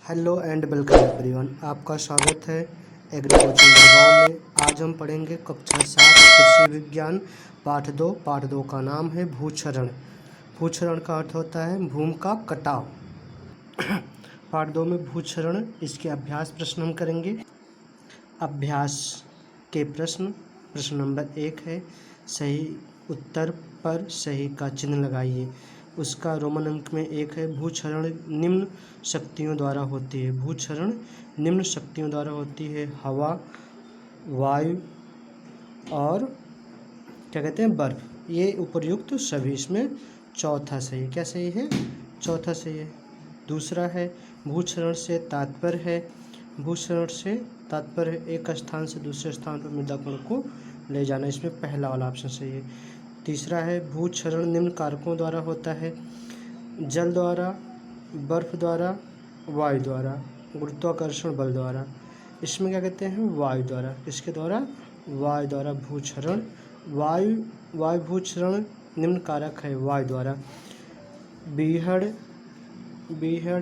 Hello and welcome everyone. आपका स्वागत है एग्री कोचिंग गुड़गांव में। आज हम पढ़ेंगे कक्षा 7 कृषि विज्ञान पाठ 2। पाठ 2 का नाम है भूक्षरण। भूक्षरण का अर्थ होता है भूमि का कटाव। पाठ 2 में भूक्षरण, इसके अभ्यास प्रश्न हम करेंगे। अभ्यास के प्रश्न नंबर 1 है, सही उत्तर पर सही का चिन्ह लगाइए। उसका रोमन अंक में 1 है। भूक्षरण निम्न शक्तियों द्वारा होती है। भूक्षरण निम्न शक्तियों द्वारा होती है, हवा, वायु और क्या कहते हैं, बर्फ। ये उपर्युक्त सभी। इसमें चौथा सही। क्या सही है? चौथा सही है। दूसरा है भूक्षरण से तात्पर्य है। भूक्षरण से तात्पर्य एक स्थान से दूसरे स्थान पर मृदा कण को ले जाना। इसमें पहला वाला ऑप्शन सही है। तीसरा है भूक्षरण निम्न कारकों द्वारा होता है, जल द्वारा, बर्फ द्वारा, वायु द्वारा, गुरुत्वाकर्षण बल द्वारा। इसमें क्या कहते हैं, वायु द्वारा। किसके द्वारा? वायु द्वारा भूक्षरण। वायु भूक्षरण निम्न कारक है, वायु द्वारा। बीहड़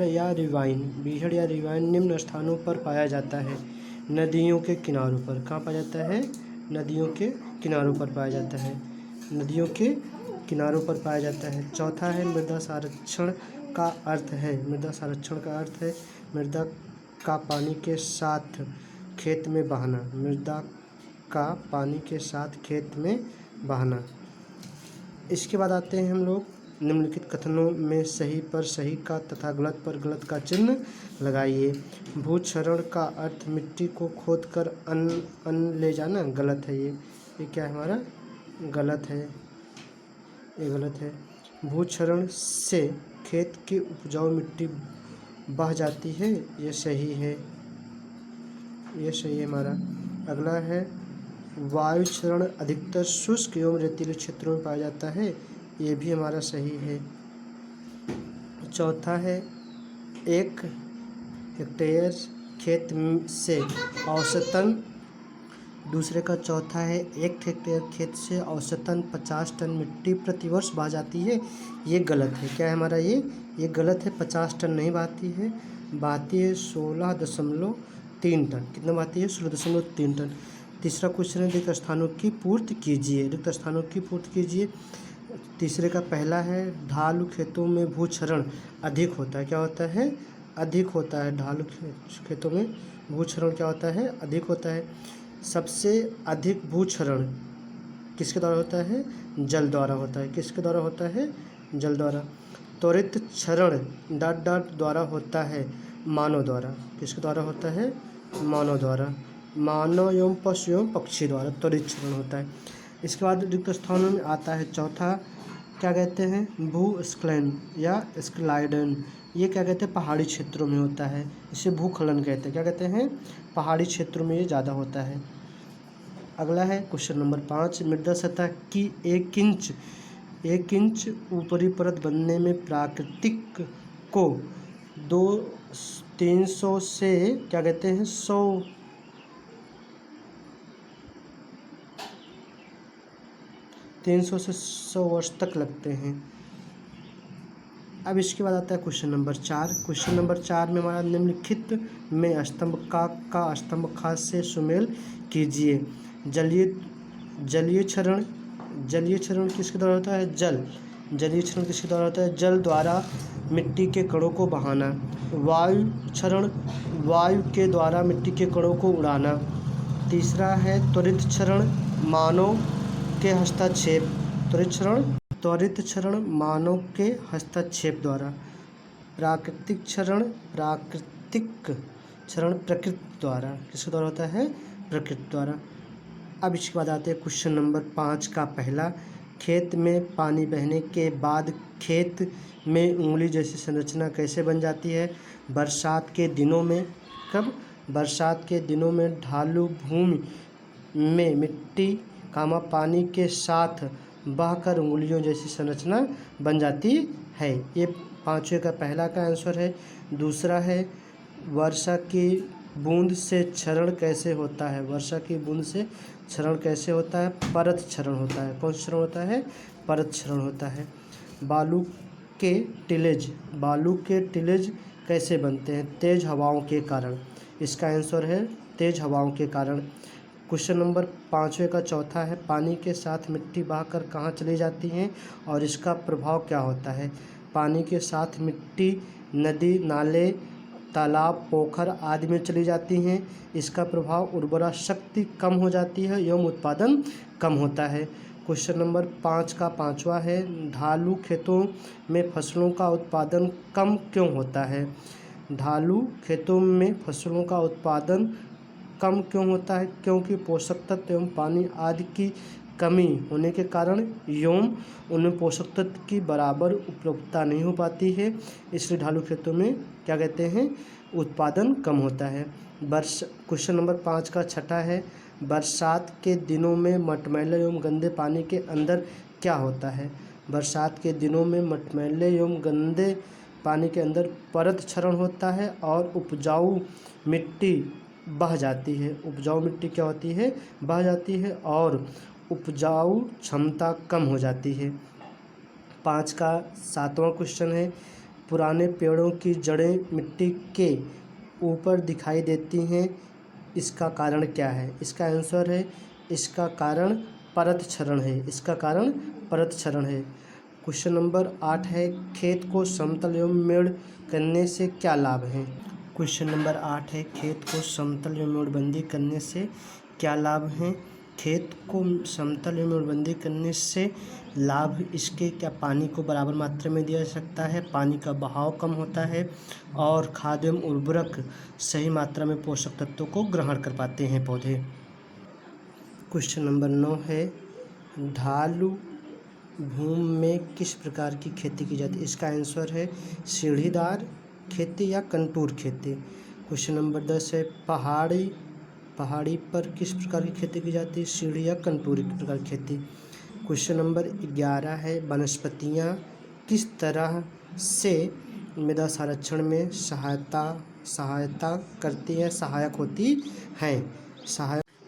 या रिवाइन निम्न स्थानों पर पाया जाता है। नदियों के किनारों पर। कहाँ पाया जाता है? नदियों के किनारों पर पाया जाता है। नदियों के किनारों पर पाया जाता है। चौथा है मृदा संरक्षण का अर्थ है। मृदा संरक्षण का अर्थ है मृदा का पानी के साथ खेत में बहाना। मृदा का पानी के साथ खेत में बहाना। इसके बाद आते हैं हम लोग निम्नलिखित कथनों में सही पर सही का तथा गलत पर गलत का चिन्ह लगाइए। भूक्षरण का अर्थ मिट्टी को खोदकर अन्न ले जाना। गलत है ये क्या है हमारा? गलत है, ये गलत है। भूक्षरण से खेत की उपजाऊ मिट्टी बह जाती है। ये सही है, ये सही है हमारा। अगला है वायु क्षरण अधिकतर शुष्क एवं रेतीले क्षेत्रों में पाया जाता है। ये भी हमारा सही है। चौथा है 1 हेक्टेयर खेत से औसतन। दूसरे का चौथा है 1 हेक्टेयर खेत से औसतन 50 टन मिट्टी प्रतिवर्ष बह जाती है। ये गलत है। क्या है हमारा? ये गलत है। 50 टन नहीं बहती है, बहती है 16.3 टन। कितना बहती है? 16.3 टन। तीसरा क्वेश्चन है रिक्त स्थानों की पूर्ति कीजिए। रिक्त स्थानों की पूर्ति कीजिए। तीसरे का पहला है ढालू खेतों में भूक्षरण अधिक होता है। क्या होता है? अधिक होता है। ढालू खेतों में भूक्षरण क्या होता है? अधिक होता है। सबसे अधिक भूक्षरण किसके द्वारा होता है? जल द्वारा होता है। किसके द्वारा होता है? जल द्वारा। त्वरित क्षरण द्वारा होता है, मानव द्वारा। किसके द्वारा होता है? मानव द्वारा। मानव एवं पशु एवं पक्षी द्वारा त्वरित क्षरण होता है। इसके बाद रिक्त स्थानों में आता है चौथा, क्या कहते हैं, भूस्खलन या स्लाइडन। ये क्या कहते हैं? पहाड़ी क्षेत्रों में होता है। इसे भूस्खलन कहते हैं। क्या कहते हैं? पहाड़ी क्षेत्रों में ये ज़्यादा होता है। अगला है क्वेश्चन नंबर 5, मृदा सतह की 1 इंच ऊपरी परत बनने में प्राकृतिक को 300 से क्या कहते हैं 300 से 100 वर्ष तक लगते हैं। अब इसके बाद आता है क्वेश्चन नंबर 4। क्वेश्चन नंबर 4 में हमारा निम्नलिखित में स्तंभ का स्तंभ खा से सुमेल कीजिए। जलीय क्षरण किसके द्वारा होता है? जलीय क्षरण किसके द्वारा होता है? जल द्वारा मिट्टी के कणों को बहाना। वायु क्षरण वायु के द्वारा मिट्टी के कणों को उड़ाना। तीसरा है त्वरित क्षरण मानव के हस्तक्षेप। त्वरित क्षरण मानव के हस्तक्षेप द्वारा। प्राकृतिक क्षरण प्रकृति द्वारा। किसके द्वारा होता है? प्रकृति द्वारा। अब इसके बाद आते हैं क्वेश्चन नंबर 5 का पहला, खेत में पानी बहने के बाद खेत में उंगली जैसी संरचना कैसे बन जाती है? बरसात के दिनों में। कब? बरसात के दिनों में ढालू भूमि में मिट्टी पानी के साथ बहकर उंगलियों जैसी संरचना बन जाती है। ये 5वें का पहला का आंसर है। दूसरा है वर्षा की बूंद से क्षरण कैसे होता है? वर्षा की बूंद से क्षरण कैसे होता है? परत क्षरण होता है। कौन सा क्षरण होता है? परत क्षरण होता है। बालू के टिलेज कैसे बनते हैं? तेज़ हवाओं के कारण। इसका आंसर है तेज़ हवाओं के कारण। क्वेश्चन नंबर 5वें का चौथा है, पानी के साथ मिट्टी बहकर कहाँ चली जाती हैं और इसका प्रभाव क्या होता है? पानी के साथ मिट्टी नदी, नाले, तालाब, पोखर आदि में चली जाती हैं। इसका प्रभाव उर्वरा शक्ति कम हो जाती है एवं उत्पादन कम होता है। क्वेश्चन नंबर 5 का 5वां है, ढालू खेतों में फसलों का उत्पादन कम क्यों होता है? ढालू खेतों में फसलों का उत्पादन कम क्यों होता है? क्योंकि पोषक तत्व एवं पानी आदि की कमी होने के कारण एवं उनमें पोषक तत्व की बराबर उपलब्धता नहीं हो पाती है, इसलिए ढालू खेतों में क्या कहते हैं, उत्पादन कम होता है। क्वेश्चन नंबर 5 का छठा है, बरसात के दिनों में मटमैले एवं गंदे पानी के अंदर क्या होता है? बरसात के दिनों में मटमैले एवं गंदे पानी के अंदर परत क्षरण होता है और उपजाऊ मिट्टी बह जाती है। उपजाऊ मिट्टी क्या होती है? बह जाती है और उपजाऊ क्षमता कम हो जाती है। 5 का 7वां क्वेश्चन है, पुराने पेड़ों की जड़ें मिट्टी के ऊपर दिखाई देती हैं, इसका कारण क्या है? इसका आंसर है, इसका कारण परत क्षरण है। इसका कारण परत क्षरण है। क्वेश्चन नंबर 8 है, खेत को समतल एवं मेड़ करने से क्या लाभ है? क्वेश्चन नंबर 8 है, खेत को समतल एवं मेड़बंदी करने से क्या लाभ हैं? खेत को समतल एवं मेड़बंदी करने से लाभ इसके क्या, पानी को बराबर मात्रा में दिया जा सकता है, पानी का बहाव कम होता है और खाद एवं उर्वरक सही मात्रा में पोषक तत्वों को ग्रहण कर पाते हैं पौधे। क्वेश्चन नंबर 9 है, ढालू भूमि में किस प्रकार की खेती की जाती है? इसका आंसर है सीढ़ीदार खेती या कंटूर खेती। क्वेश्चन नंबर 10 है, पहाड़ी पर किस प्रकार की खेती की जाती है? सीढ़ी या कंटूर प्रकार की खेती। क्वेश्चन नंबर 11 है, वनस्पतियाँ किस तरह से मृदा संरक्षण में सहायता करती हैं, सहायक होती हैं?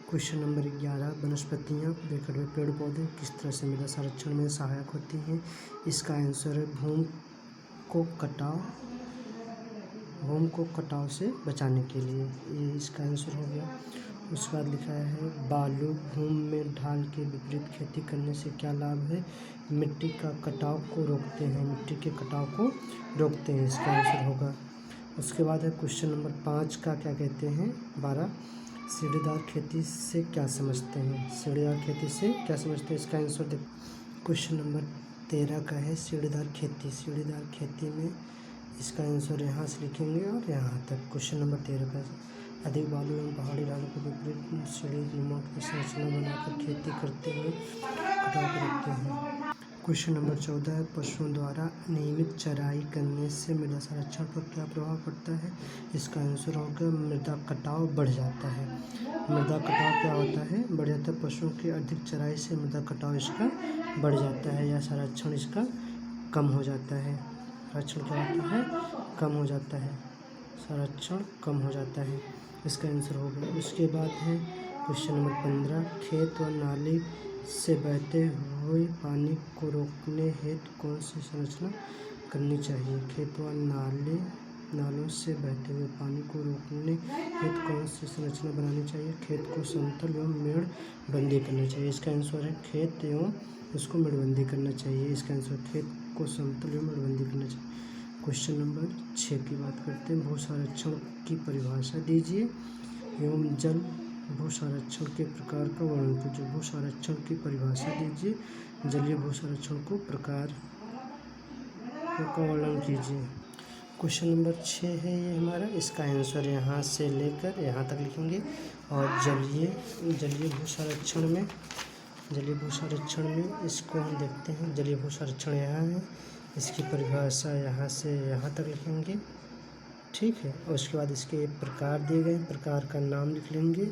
क्वेश्चन नंबर 11, वनस्पतियाँ पेड़ पौधे किस तरह से मृदा संरक्षण में सहायक होती हैं? इसका आंसर है भूमि को कटाव से बचाने के लिए। ये इसका आंसर हो गया। उसके बाद लिखा है, बालू भूमि में ढाल के विपरीत खेती करने से क्या लाभ है? मिट्टी के कटाव को रोकते हैं। इसका आंसर होगा। उसके बाद है क्वेश्चन नंबर 5 का क्या कहते हैं, 12, सीढ़ीदार खेती से क्या समझते हैं? सीढ़ीदार खेती से क्या समझते हैं? इसका आंसर देखो। क्वेश्चन नंबर 13 का है, सीढ़ीदार खेती में इसका आंसर यहाँ से लिखेंगे और यहाँ तक। क्वेश्चन नंबर 13 का, अधिक बालू एवं पहाड़ी ढालों के विपरीत सीढ़ीनुमा की संरचना बनाकर खेती करते हुए कटाव को रोकते हैं। क्वेश्चन नंबर 14 है, पशुओं द्वारा नियमित चराई करने से मृदा संरक्षण पर क्या प्रभाव पड़ता है? इसका आंसर होगा मृदा कटाव बढ़ जाता है। मृदा कटाव क्या होता है? बढ़ जाता है। पशुओं की अधिक चराई से मृदा कटाव इसका बढ़ जाता है या संरक्षण इसका कम हो जाता है। संरक्षण क्या होता है? कम हो जाता है। संरक्षण कम हो जाता है। इसका आंसर होगा। उसके बाद है क्वेश्चन नंबर 15, खेत व नाली से बहते हुए पानी को रोकने हेतु कौन सी संरचना करनी चाहिए? खेत व नालों से बहते हुए पानी को रोकने हेतु कौन सी संरचना बनानी चाहिए? खेत को समतल एवं मेड़बंदी करनी चाहिए। इसका आंसर है खेत एवं उसको मेड़बंदी करना चाहिए। इसका आंसर खेत को समतल एवं मेड़बंदी करना चाहिए। क्वेश्चन नंबर 6 की बात करते हैं, भू संरक्षण की परिभाषा दीजिए एवं जल भू संरक्षण के प्रकार का वर्णन कीजिए। भू संरक्षण की परिभाषा दीजिए, जलीय भू संरक्षण को प्रकार का वर्णन कीजिए। क्वेश्चन नंबर 6 है ये हमारा, इसका आंसर यहाँ से लेकर यहाँ तक लिखेंगे। और जलीय भू संरक्षण में इसको हम देखते हैं। जलीय भू संरक्षण यहाँ है, इसकी परिभाषा यहाँ से यहाँ तक लिखेंगे, ठीक है। और उसके बाद इसके प्रकार दिए गए, प्रकार का नाम लिख लेंगे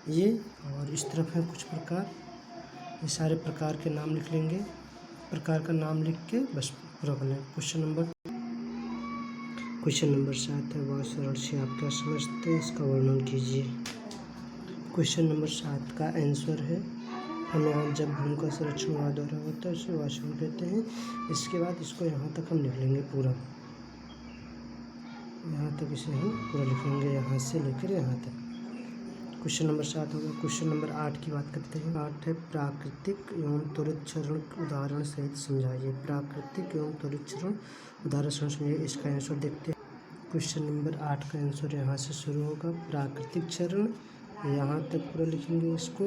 ये, और इस तरफ है कुछ प्रकार, ये सारे प्रकार के नाम लिख लेंगे। प्रकार का नाम लिख के बस पूरा कर लें। क्वेश्चन नंबर 7 है, बहुत सरल से आप क्या समझते हैं, इसका वर्णन कीजिए। क्वेश्चन नंबर 7 का आंसर है, हम यहाँ जब भूमि का संरक्षण द्वारा होता है उसे वाष्पन कहते हैं। इसके बाद इसको यहाँ तक हम लिख लेंगे पूरा। यहाँ तक इसे हम पूरा लिखेंगे, यहाँ से लेकर यहाँ तक। क्वेश्चन नंबर 7 होगा। क्वेश्चन नंबर 8 की बात करते हैं। 8 है प्राकृतिक एवं त्वरित क्षरण उदाहरण सहित समझाइए। प्राकृतिक एवं त्वरित क्षरण उदाहरण सहित समझाइए, इसका आंसर देखते हैं। क्वेश्चन नंबर 8 का आंसर यहाँ से शुरू होगा। प्राकृतिक क्षरण यहाँ तक पूरा लिखेंगे इसको,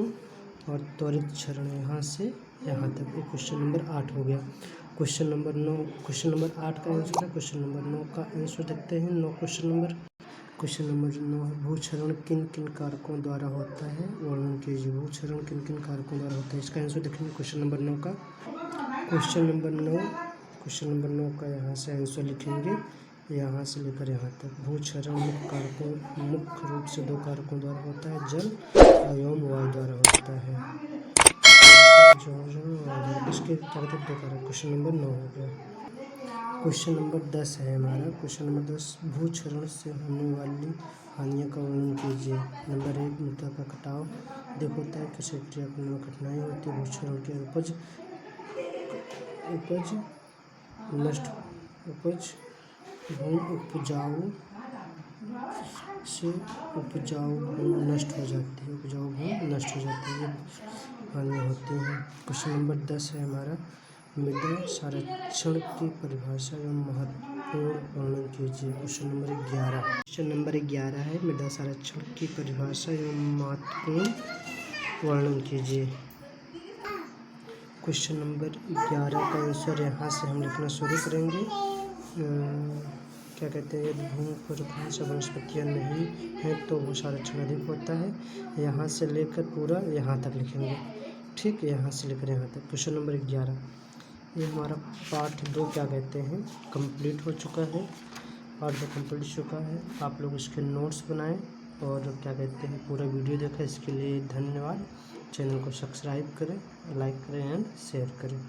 और त्वरित क्षरण यहाँ से यहाँ तक। ये क्वेश्चन नंबर 8 हो गया। क्वेश्चन नंबर 9, क्वेश्चन नंबर 8 का आंसर है। क्वेश्चन नंबर 9 का आंसर देखते हैं। 9 क्वेश्चन नंबर 9 है, भूक्षरण किन किन कारकों द्वारा होता है, वर्णन कीजिए। भूक्षरण किन किन कारकों द्वारा होता है, इसका आंसर देखेंगे क्वेश्चन नंबर 9 का। क्वेश्चन नंबर 9 का यहाँ से आंसर लिखेंगे, यहाँ से लेकर यहाँ तक। भूक्षरण मुख्य रूप से 2 कारकों द्वारा होता है, जल एवं वायु द्वारा होता है। इसके क्या कहते हैं 2 कारक। क्वेश्चन नंबर 9 हो गया। क्वेश्चन नंबर 10 है हमारा। क्वेश्चन नंबर 10, भूक्षरण से होने वाली हानियों का वर्णन कीजिए। नंबर 1, मृदा का कटाव। देखो होता है किसी क्रिया करने में कठिनाई होती है। भूक्षरण के उपज नष्ट, भूमि उपजाऊ से उपजाऊ भूमि नष्ट हो जाती है, ये हानि होती हैं। क्वेश्चन नंबर 10 है हमारा, मृदा संरक्षण की परिभाषा एवं महत्वपूर्ण वर्णन कीजिए। क्वेश्चन नंबर 11 है, मृदा संरक्षण की परिभाषा एवं महत्वपूर्ण वर्णन कीजिए। क्वेश्चन नंबर 11 का आंसर यहाँ से हम लिखना शुरू करेंगे। क्या कहते हैं, यदि भूमि पर घास या वनस्पतियाँ नहीं हैं तो वो संरक्षण अधिक होता है। यहाँ से लेकर पूरा यहाँ तक लिखेंगे, ठीक है, यहाँ से लेकर यहाँ तक। क्वेश्चन नंबर 11, ये हमारा पार्ट 2 क्या कहते हैं कंप्लीट हो चुका है। पार्ट 2 कंप्लीट हो चुका है। आप लोग इसके नोट्स बनाएं और क्या कहते हैं पूरा वीडियो देखें। इसके लिए धन्यवाद। चैनल को सब्सक्राइब करें, लाइक करें एंड शेयर करें।